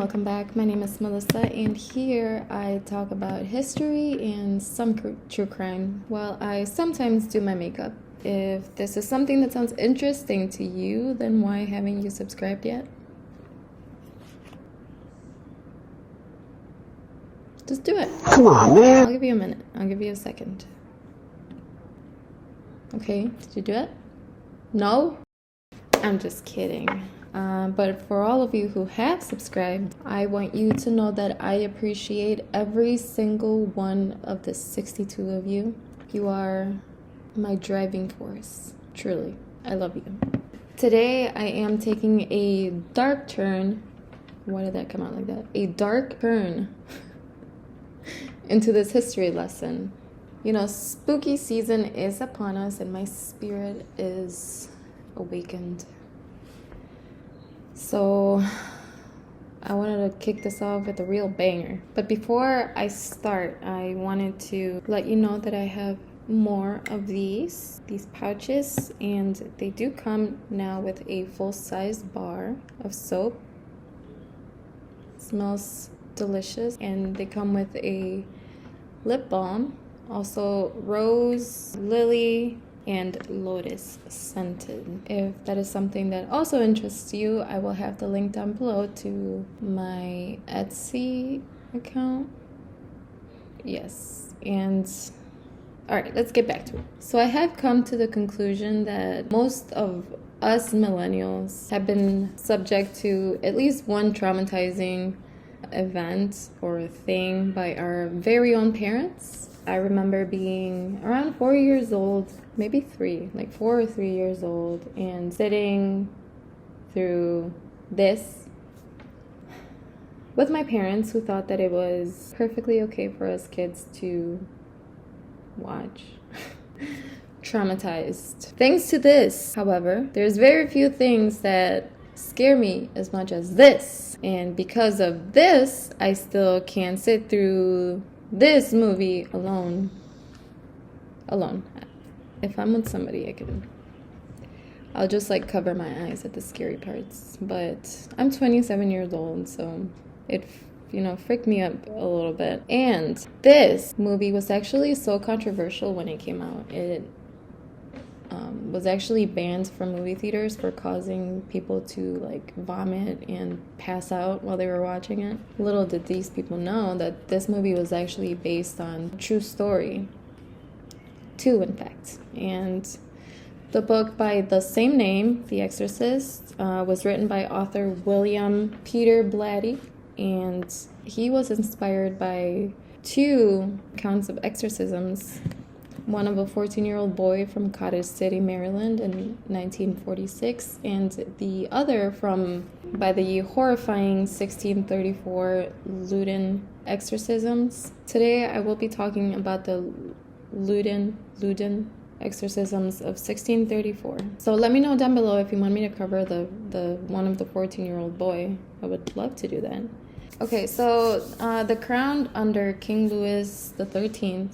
welcome back. My name is Melissa, and here I talk about history and some true crime while I sometimes do my makeup. If this is something that sounds interesting to you, then why haven't you subscribed yet? Just do it. Come on, man. I'll give you a minute. I'll give you a second. Okay, did you do it? No? I'm just kidding. But for all of you who have subscribed, I want you to know that I appreciate every single one of the 62 of you. You are my driving force. Truly, I love you. Today, I am taking a dark turn. Why did that come out like that? A dark turn into this history lesson. You know, spooky season is upon us, and my spirit is awakened. So I wanted to kick this off with a real banger. But before I start, I wanted to let you know that I have more of these pouches, and they do come now with a full-size bar of soap. It smells delicious, and they come with a lip balm, also rose, lily, and lotus scented. If that is something that also interests you, I will have the link down below to my Etsy account. Yes, and all right, let's get back to it. So I have come to the conclusion that most of us millennials have been subject to at least one traumatizing event or thing by our very own parents. I remember being around 4 years old, maybe 3, like 4 or 3 years old, and sitting through this with my parents, who thought that it was perfectly okay for us kids to watch. Traumatized. Thanks to this, however, there's very few things that scare me as much as this. And because of this, I still can't sit through this movie alone. If I'm with somebody, I'll just like cover my eyes at the scary parts. But I'm 27 years old, so it freaked me up a little bit. And this movie was actually so controversial when it came out. It was actually banned from movie theaters for causing people to like vomit and pass out while they were watching it. Little did these people know that this movie was actually based on a true story. 2, in fact. And the book by the same name, The Exorcist, was written by author William Peter Blatty, and he was inspired by 2 accounts of exorcisms. One of a 14-year-old boy from Cottage City, Maryland in 1946, and the other by the horrifying 1634 Loudun exorcisms. Today I will be talking about the Loudun exorcisms of 1634. So let me know down below if you want me to cover the one of the 14-year-old boy. I would love to do that. Okay, so the crown under King Louis XIII,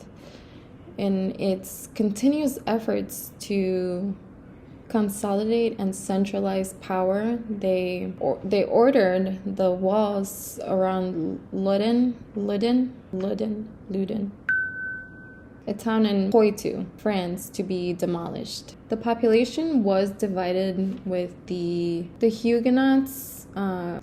in its continuous efforts to consolidate and centralize power, they ordered the walls around Loudun, a town in Poitou, France, to be demolished. The population was divided, with the Huguenots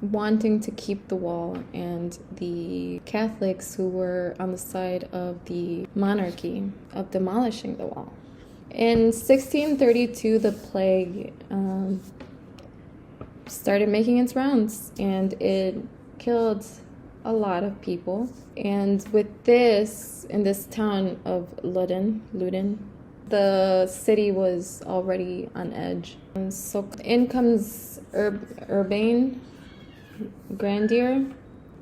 wanting to keep the wall, and the Catholics who were on the side of the monarchy of demolishing the wall. In 1632, the plague started making its rounds, and it killed a lot of people. And with this, in this town of Loudun, the city was already on edge. And so in comes Urbain Grandier,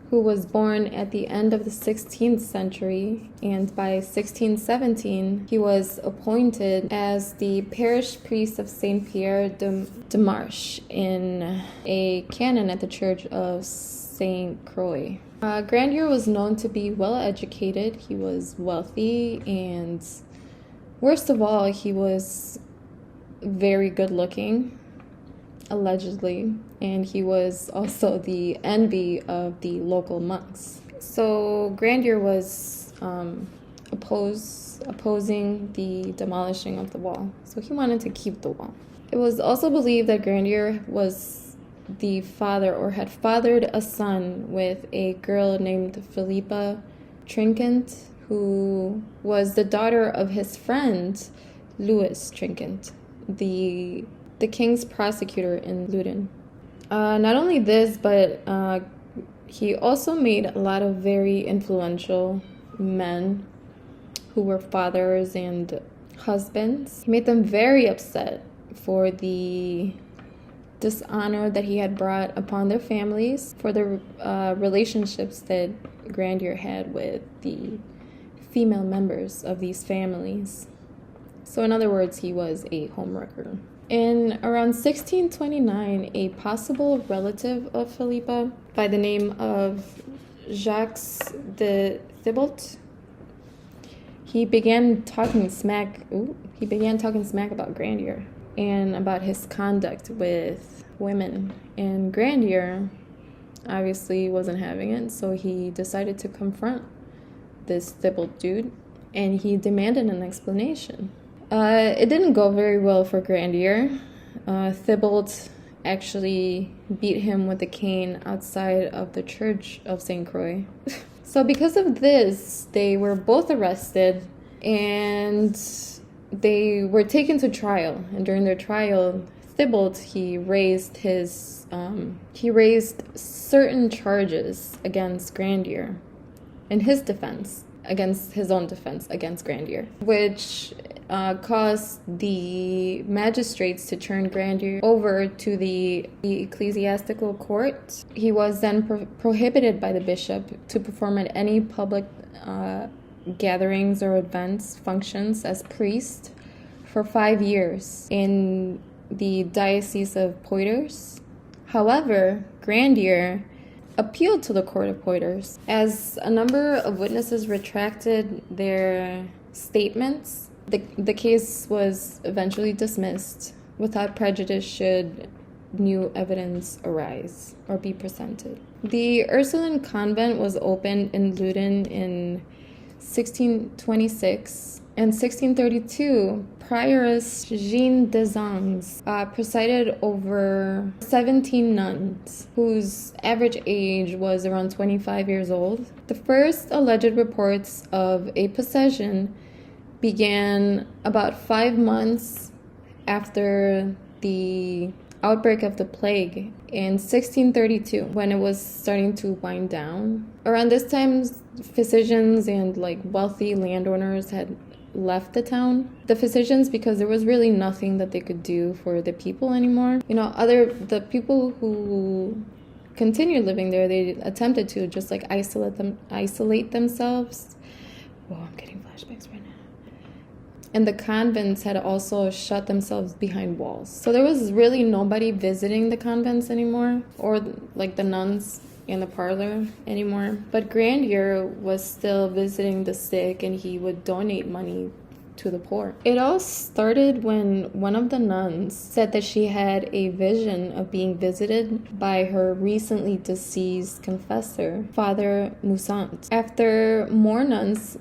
who was born at the end of the 16th century, and by 1617 he was appointed as the parish priest of Saint Pierre de Marche in a canon at the church of Saint Croix. Grandier was known to be well educated. He was wealthy, and worst of all, he was very good looking. allegedly, and he was also the envy of the local monks. So Grandier was opposing the demolishing of the wall. So he wanted to keep the wall. It was also believed that Grandier was the father or had fathered a son with a girl named Philippa Trinquant, who was the daughter of his friend Louis Trinquant, the king's prosecutor in Loudun. Not only this, but he also made a lot of very influential men who were fathers and husbands. He made them very upset for the dishonor that he had brought upon their families, for the relationships that Grandier had with the female members of these families. So in other words, he was a homewrecker. In around 1629, a possible relative of Philippa by the name of Jacques de Thibault, he began talking smack about Grandier and about his conduct with women. And Grandier obviously wasn't having it, so he decided to confront this Thibault dude, and he demanded an explanation. It didn't go very well for Grandier. Thibault actually beat him with a cane outside of the church of St. Croix. So because of this, they were both arrested and they were taken to trial. And during their trial, Thibault, he raised certain charges against Grandier in his defense, against his own defense against Grandier, which caused the magistrates to turn Grandier over to the ecclesiastical court. He was then prohibited by the bishop to perform at any public gatherings or events, functions as priest for 5 years in the Diocese of Poitiers. However, Grandier appealed to the court of Poitiers. As a number of witnesses retracted their statements, the case was eventually dismissed without prejudice should new evidence arise or be presented. The Ursuline convent was opened in Loudun in 1626. In 1632, Prioress Jeanne Desangles presided over 17 nuns, whose average age was around 25 years old. The first alleged reports of a possession began about 5 months after the outbreak of the plague in 1632, when it was starting to wind down. Around this time, physicians and wealthy landowners had left the town. The physicians, because there was really nothing that they could do for the people anymore. The people who continued living there, they attempted to just isolate themselves. Whoa, I'm getting flashbacks right now. And the convents had also shut themselves behind walls. So there was really nobody visiting the convents anymore, or the nuns in the parlor anymore. But Grandier was still visiting the sick, and he would donate money to the poor. It all started when one of the nuns said that she had a vision of being visited by her recently deceased confessor, Father Mousant. After more nuns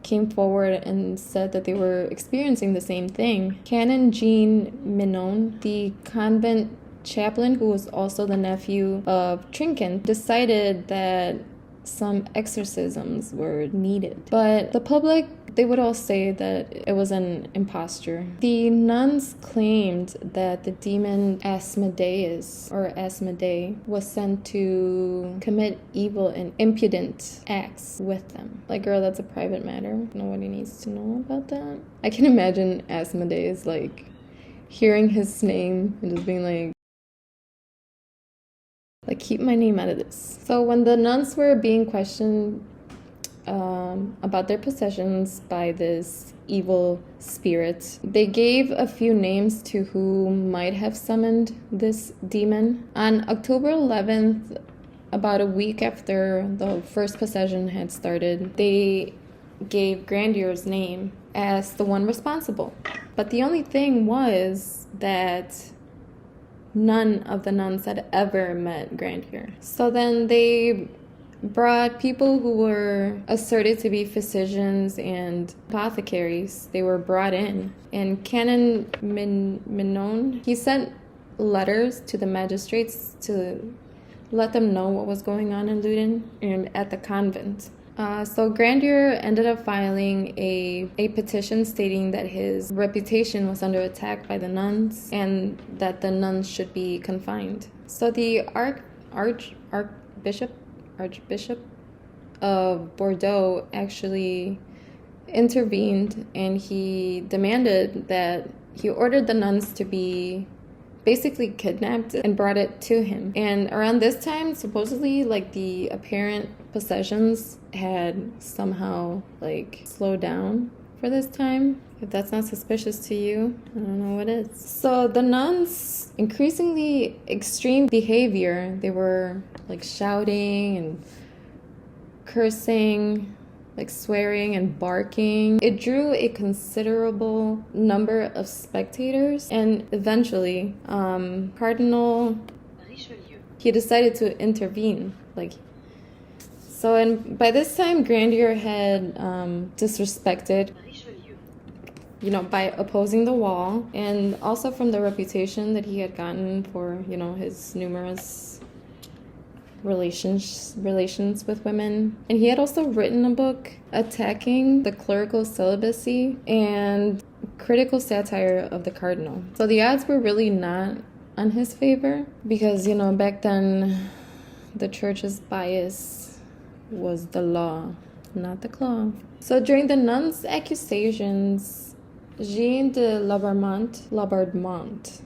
came forward and said that they were experiencing the same thing, Canon Jean Minon, the convent chaplain, who was also the nephew of Trinquant, decided that some exorcisms were needed. But the public, they would all say that it was an imposture. The nuns claimed that the demon Asmodeus, or Asmodee, was sent to commit evil and impudent acts with them. Girl, that's a private matter. Nobody needs to know about that. I can imagine Asmodeus, hearing his name and just being keep my name out of this. So when the nuns were being questioned about their possessions by this evil spirit, they gave a few names to who might have summoned this demon. On October 11th, about a week after the first possession had started, they gave Grandier's name as the one responsible. But the only thing was that none of the nuns had ever met Grandier. So then they brought people who were asserted to be physicians and apothecaries. They were brought in. And Canon Minon, he sent letters to the magistrates to let them know what was going on in Loudun and at the convent. So Grandier ended up filing a petition stating that his reputation was under attack by the nuns and that the nuns should be confined. So the Archbishop of Bordeaux actually intervened, and he demanded that he ordered the nuns to be basically kidnapped and brought it to him. And around this time, supposedly, like, the apparent possessions had somehow, like, slowed down for this time. If that's not suspicious to you, I don't know what is. So the nuns, increasingly extreme behavior, they were like shouting and cursing, like swearing and barking. It drew a considerable number of spectators, and eventually Cardinal Richelieu, he decided to intervene. And by this time Grandier had disrespected by opposing the wall, and also from the reputation that he had gotten for his numerous relations with women. And he had also written a book attacking the clerical celibacy and critical satire of the cardinal. So the odds were really not on his favor, because back then the church's bias was the law, not the claw. So during the nuns' accusations, Jean de Laubardemont,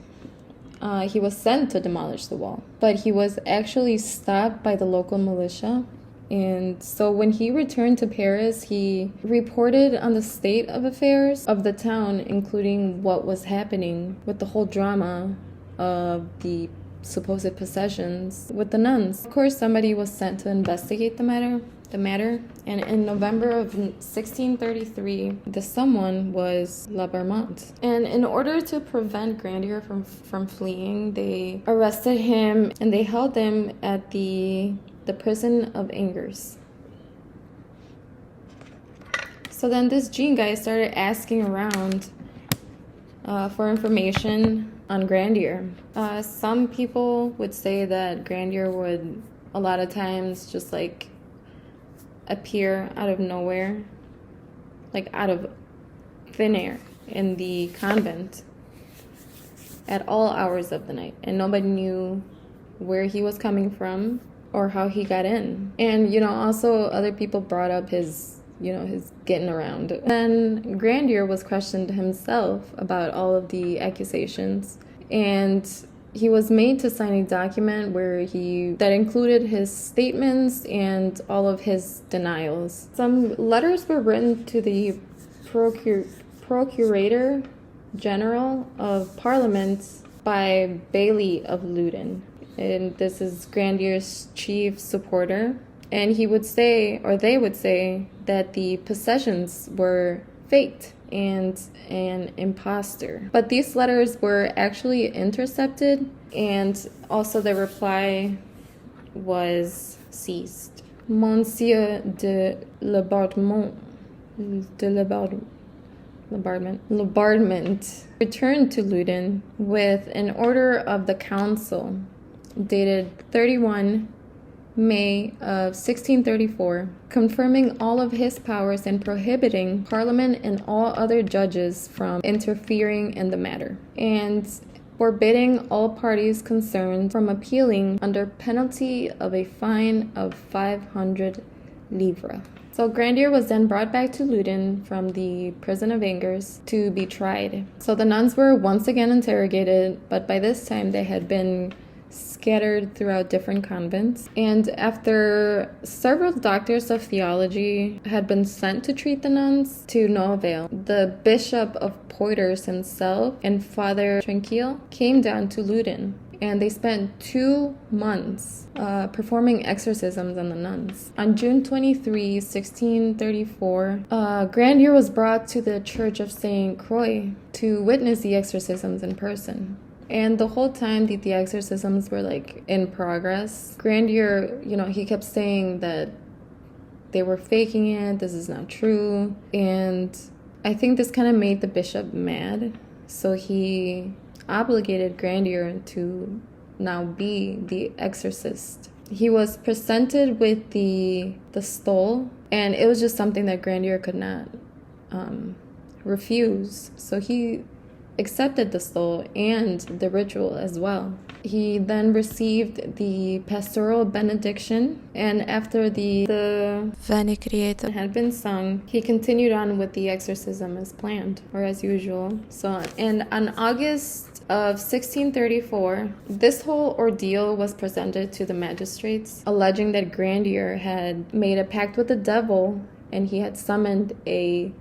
he was sent to demolish the wall, but he was actually stopped by the local militia. And so when he returned to Paris, he reported on the state of affairs of the town, including what was happening with the whole drama of the supposed possessions with the nuns. Of course, somebody was sent to investigate the matter. And in November of 1633, the someone was Laubardemont. And in order to prevent Grandier from fleeing, they arrested him and they held him at the prison of Angers. So then this Jean guy started asking around for information on Grandier. Some people would say that Grandier would a lot of times just appear out of nowhere, out of thin air in the convent at all hours of the night, and nobody knew where he was coming from or how he got in. And also other people brought up his getting around. Then Grandier was questioned himself about all of the accusations, and he was made to sign a document that included his statements and all of his denials. Some letters were written to the Procurator General of Parliament by Bailly of Loudun. And this is Grandier's chief supporter. And he would say, or they would say, that the possessions were faked and an imposter. But these letters were actually intercepted, and also the reply was seized. Monsieur de Laubardemont returned to Loudun with an order of the council dated 31 May of 1634, confirming all of his powers and prohibiting Parliament and all other judges from interfering in the matter, and forbidding all parties concerned from appealing under penalty of a fine of 500 livres. So Grandier was then brought back to Loudun from the prison of Angers to be tried. So the nuns were once again interrogated, but by this time they had been scattered throughout different convents. And after several doctors of theology had been sent to treat the nuns, to no avail, the Bishop of Poitiers himself and Father Tranquille came down to Loudun, and they spent 2 months performing exorcisms on the nuns. On June 23, 1634, Grandier was brought to the Church of St. Croix to witness the exorcisms in person. And the whole time the exorcisms were like in progress, Grandier, he kept saying that they were faking it, this is not true. And I think this kind of made the bishop mad. So he obligated Grandier to now be the exorcist. He was presented with the stole, and it was just something that Grandier could not refuse. So he accepted the stole and the ritual as well. He then received the pastoral benediction, and after the Veni Creator had been sung, he continued on with the exorcism as planned, or as usual. So, and on August of 1634, this whole ordeal was presented to the magistrates, alleging that Grandier had made a pact with the devil, and he had summoned an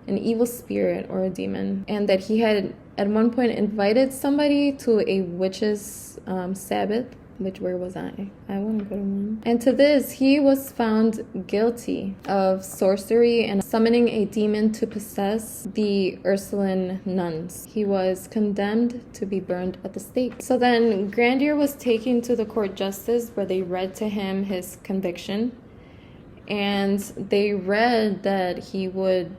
evil spirit or a demon, and that he had at one point invited somebody to a witch's Sabbath, which, where was I? I want to go to one. And to this, he was found guilty of sorcery and summoning a demon to possess the Ursuline nuns. He was condemned to be burned at the stake. So then Grandier was taken to the court justice, where they read to him his conviction. And they read that he would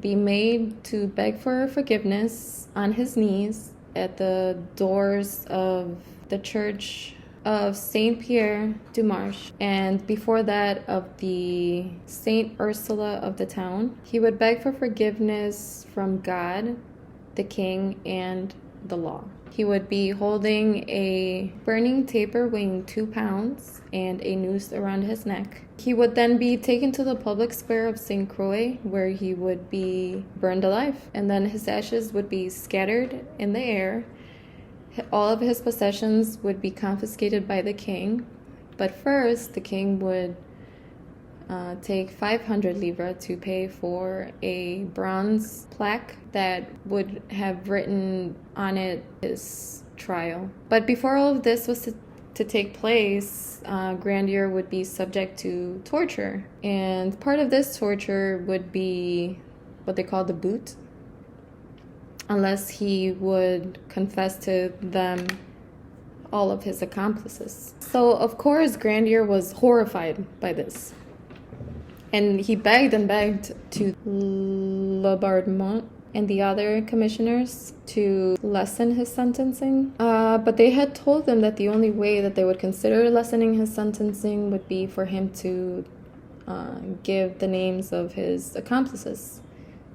be made to beg for forgiveness on his knees at the doors of the church of Saint Pierre du Marche, and before that of the Saint Ursula of the town. He would beg for forgiveness from God, the king, and the law. He would be holding a burning taper weighing 2 pounds and a noose around his neck. He would then be taken to the public square of St. Croix, where he would be burned alive, and then his ashes would be scattered in the air. All of his possessions would be confiscated by the king, but first the king would take 500 livres to pay for a bronze plaque that would have written on it his trial. But before all of this was to take place, Grandier would be subject to torture. And part of this torture would be what they call the boot, unless he would confess to them all of his accomplices. So, of course, Grandier was horrified by this. And he begged and begged to Laubardemont and the other commissioners to lessen his sentencing. But they had told them that the only way that they would consider lessening his sentencing would be for him to give the names of his accomplices,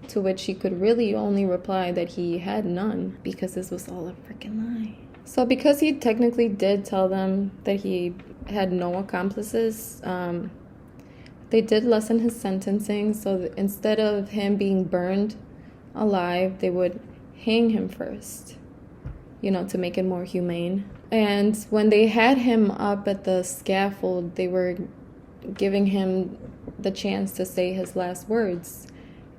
to which he could really only reply that he had none, because this was all a freaking lie. So because he technically did tell them that he had no accomplices, they did lessen his sentencing. So instead of him being burned alive, they would hang him first, to make it more humane. And when they had him up at the scaffold, they were giving him the chance to say his last words.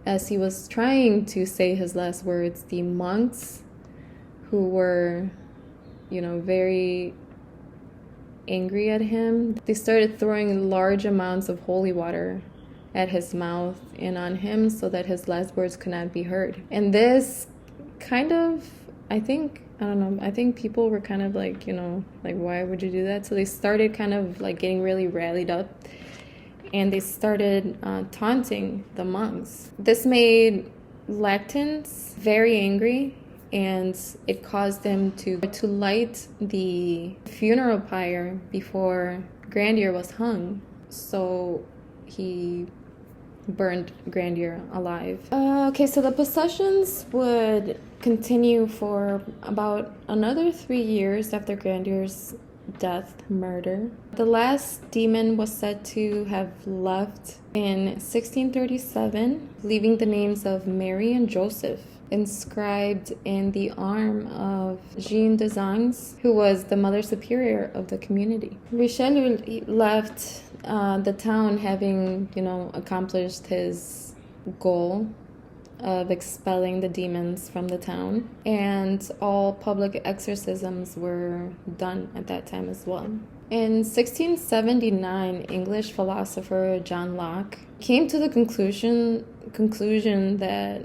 As he was trying to say his last words, the monks, who were, very angry at him, they started throwing large amounts of holy water at his mouth and on him, so that his last words could not be heard. And this kind of, I think people were kind of like, why would you do that? So they started kind of like getting really rallied up, and they started taunting the monks. This made Latins very angry, and it caused them to light the funeral pyre before Grandier was hung. So he burned Grandier alive. So the possessions would continue for about another 3 years after Grandier's murder. The last demon was said to have left in 1637, leaving the names of Mary and Joseph inscribed in the arm of Jeanne de Zangs, who was the mother superior of the community. Richelieu left the town having, accomplished his goal of expelling the demons from the town, and all public exorcisms were done at that time as well. In 1679, English philosopher John Locke came to the conclusion that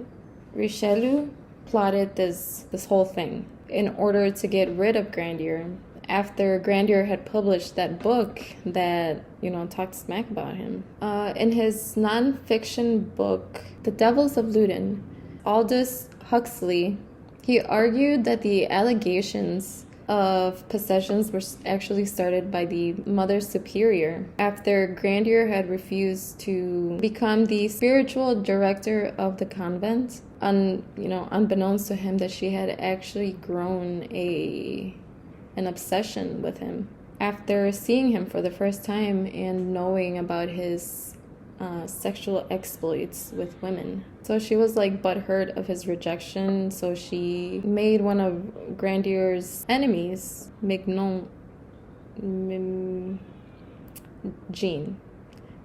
Richelieu plotted this whole thing. in order to get rid of Grandier. After Grandier had published that book that, talked smack about him. In his non-fiction book, The Devils of Loudun, Aldous Huxley, he argued that the allegations of possessions were actually started by the Mother Superior after Grandier had refused to become the spiritual director of the convent. Unbeknownst to him, that she had actually grown an obsession with him after seeing him for the first time and knowing about his sexual exploits with women. So she was like butthurt of his rejection, so she made one of Grandier's enemies, Jean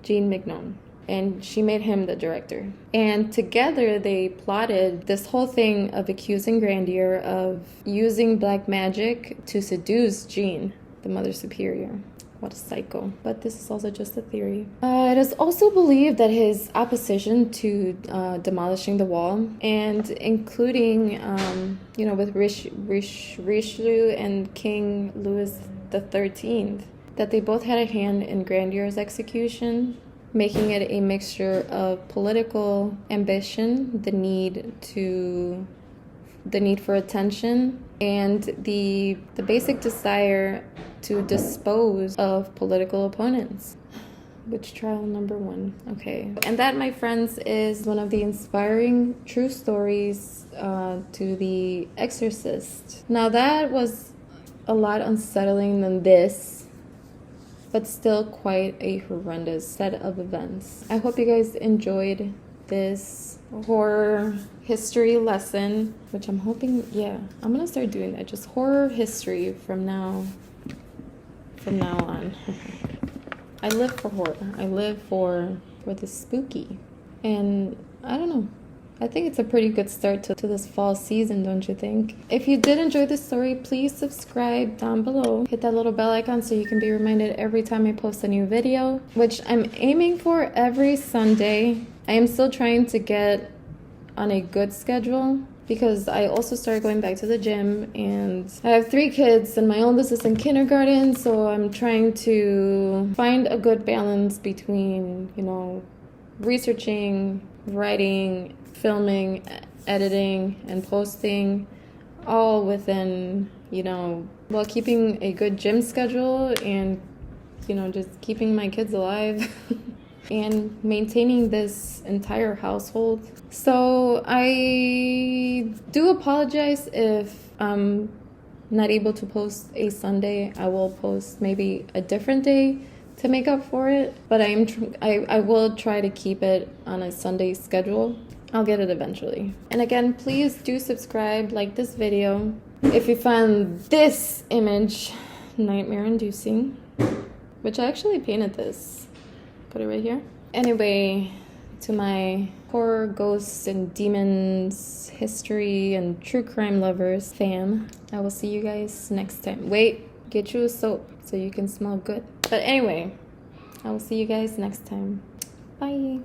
Mignon, and she made him the director. And together they plotted this whole thing of accusing Grandier of using black magic to seduce Jean, the Mother Superior. What a psycho. But this is also just a theory. It is also believed that his opposition to demolishing the wall, and including, with Richelieu and King Louis XIII, that they both had a hand in Grandier's execution, making it a mixture of political ambition, the need for attention, and the basic desire to dispose of political opponents. Witch trial number 1. Okay. And that, my friends, is one of the inspiring true stories to the Exorcist. Now, that was a lot unsettling than this, but still quite a horrendous set of events. I hope you guys enjoyed this horror history lesson, which I'm hoping, I'm gonna start doing that. Just horror history from now on. I live for horror. I live for the spooky. And I don't know. I think it's a pretty good start to this fall season, don't you think? If you did enjoy this story, please subscribe down below. Hit that little bell icon so you can be reminded every time I post a new video, which I'm aiming for every Sunday. I am still trying to get on a good schedule, because I also started going back to the gym, and I have 3 kids and my oldest is in kindergarten, so I'm trying to find a good balance between, researching, writing, filming, editing, and posting, all within, while keeping a good gym schedule and, just keeping my kids alive. And maintaining this entire household. So I do apologize if I'm not able to post a Sunday. I will post maybe a different day to make up for it, but I will try to keep it on a Sunday schedule. I'll get it eventually. And again, please do subscribe, like this video. If you found this image nightmare inducing, which I actually painted this. Put it right here. Anyway, to my horror, ghosts, and demons, history, and true crime lovers fam, I will see you guys next time. Wait, get you a soap so you can smell good. But anyway, I will see you guys next time. Bye.